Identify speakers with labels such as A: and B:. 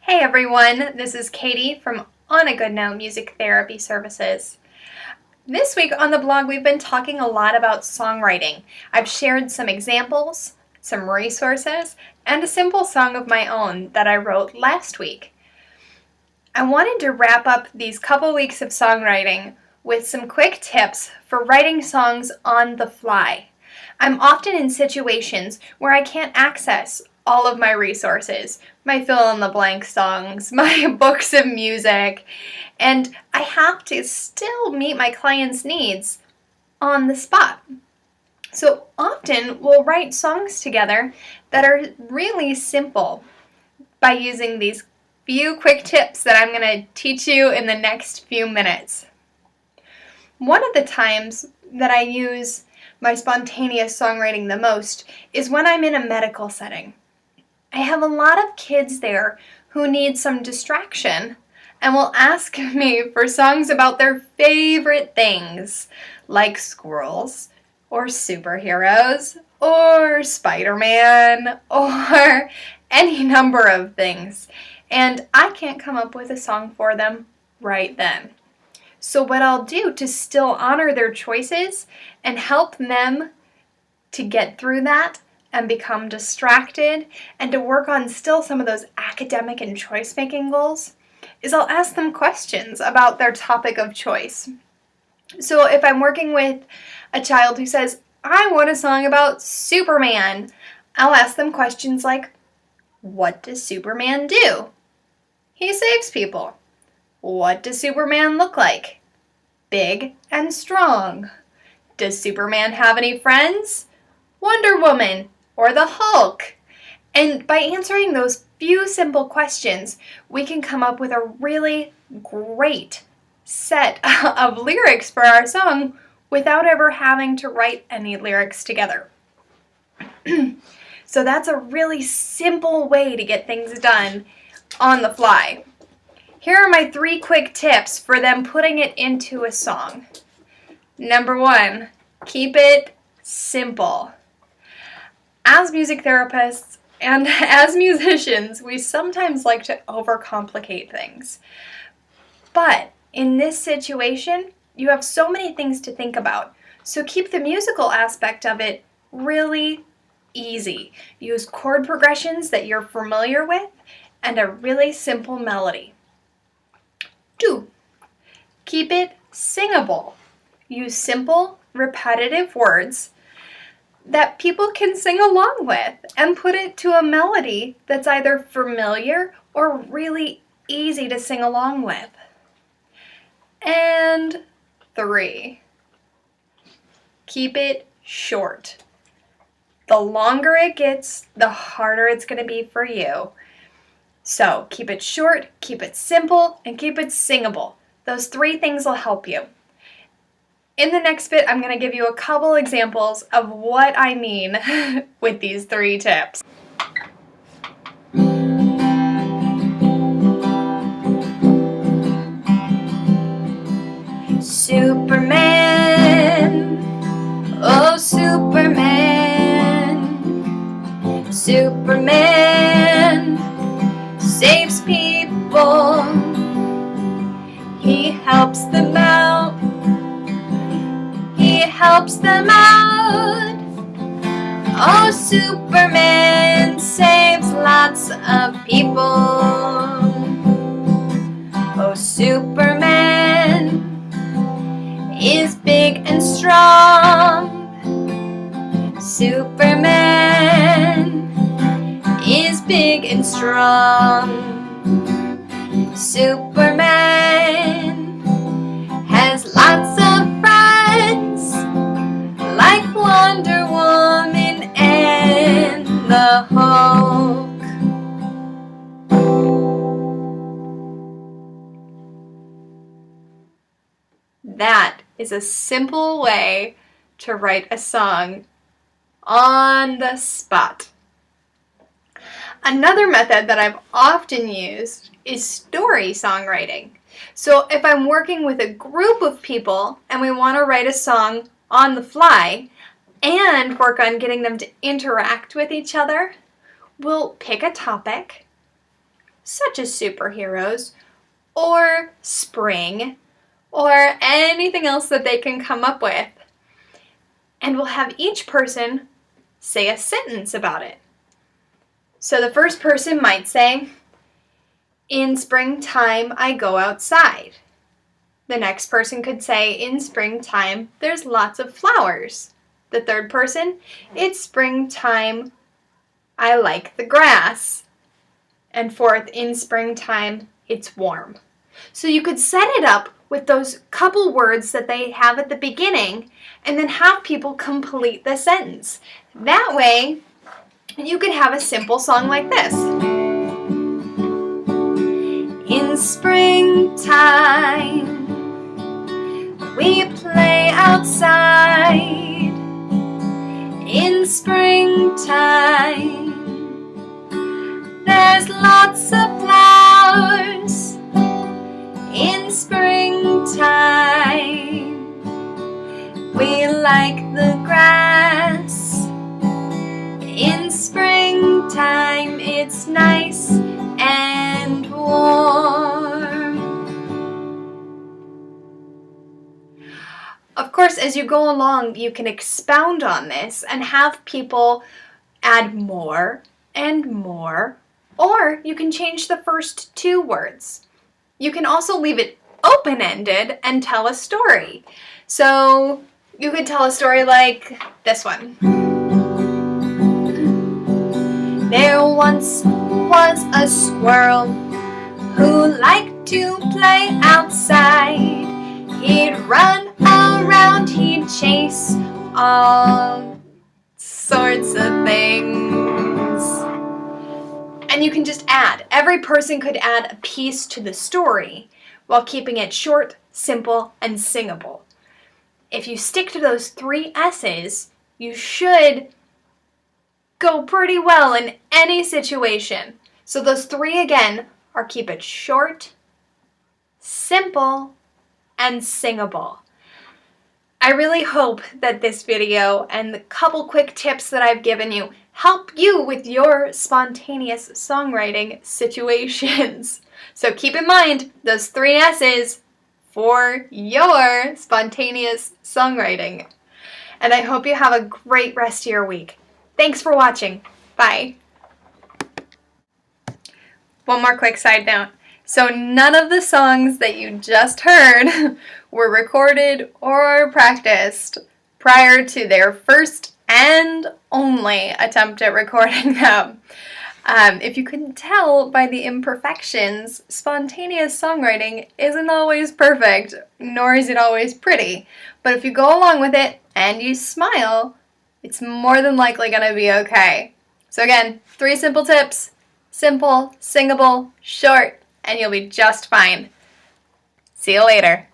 A: Hey everyone, this is Katie from On a Good Note Music Therapy Services. This week on the blog we've been talking a lot about songwriting. I've shared some examples, some resources, and a simple song of my own that I wrote last week. I wanted to wrap up these couple weeks of songwriting with some quick tips for writing songs on the fly. I'm often in situations where I can't access all of my resources, my fill-in-the-blank songs, my books of music, and I have to still meet my clients' needs on the spot. So often we'll write songs together that are really simple by using these few quick tips that I'm going to teach you in the next few minutes. One of the times that I use my spontaneous songwriting the most is when I'm in a medical setting. I have a lot of kids there who need some distraction and will ask me for songs about their favorite things, like squirrels, or superheroes, or Spider-Man, or any number of things. And I can't come up with a song for them right then. So what I'll do to still honor their choices and help them to get through that and become distracted and to work on still some of those academic and choice-making goals is I'll ask them questions about their topic of choice. So if I'm working with a child who says, I want a song about Superman, I'll ask them questions like, what does Superman do? He saves people. What does Superman look like? Big and strong. Does Superman have any friends? Wonder Woman or the Hulk? And by answering those few simple questions, we can come up with a really great set of lyrics for our song without ever having to write any lyrics together. So that's a really simple way to get things done on the fly. Here are my 3 quick tips for them putting it into a song. Number 1, keep it simple. As music therapists and as musicians, we sometimes like to overcomplicate things. But in this situation, you have so many things to think about. So keep the musical aspect of it really easy. Use chord progressions that you're familiar with and a really simple melody. 2, keep it singable. Use simple, repetitive words that people can sing along with and put it to a melody that's either familiar or really easy to sing along with. And 3, keep it short. The longer it gets, the harder it's going to be for you. So keep it short, keep it simple, and keep it singable. Those 3 things will help you. In the next bit, I'm going to give you a couple examples of what I mean with these 3 tips. Superman, oh Superman, Superman saves people, he helps them out, he helps them out. Oh, Superman saves lots of people. Oh, Superman is big and strong. Superman is big and strong. Superman has lots of friends, like Wonder Woman and the Hulk. That is a simple way to write a song on the spot. Another method that I've often used is story songwriting. So if I'm working with a group of people and we want to write a song on the fly and work on getting them to interact with each other, we'll pick a topic, such as superheroes, or spring, or anything else that they can come up with. And we'll have each person say a sentence about it. So the first person might say, "In springtime, I go outside." The next person could say, "In springtime, there's lots of flowers." The third person, "It's springtime, I like the grass." And fourth, "In springtime, it's warm." So you could set it up with those couple words that they have at the beginning and then have people complete the sentence. That way, you could have a simple song like this. In springtime, we play outside. In springtime, there's lots of flowers. In springtime, we like the grass. In springtime, it's nice and warm. Of course, as you go along, you can expound on this and have people add more and more, or you can change the first two words. You can also leave it open-ended and tell a story. So you could tell a story like this one. There once was a squirrel who liked to play outside. He'd run around, he'd chase all sorts of things. And you can just add. Every person could add a piece to the story while keeping it short, simple, and singable. If you stick to those 3 S's, you should go pretty well in any situation. So those 3 again are keep it short, simple, and singable. I really hope that this video and the couple quick tips that I've given you help you with your spontaneous songwriting situations. So keep in mind those 3 S's for your spontaneous songwriting. And I hope you have a great rest of your week. Thanks for watching. Bye. One more quick side note. So none of the songs that you just heard were recorded or practiced prior to their first and only attempt at recording them. If you couldn't tell by the imperfections, spontaneous songwriting isn't always perfect, nor is it always pretty. But if you go along with it and you smile, it's more than likely going to be okay. So again, 3 simple tips. Simple, singable, short, and you'll be just fine. See you later.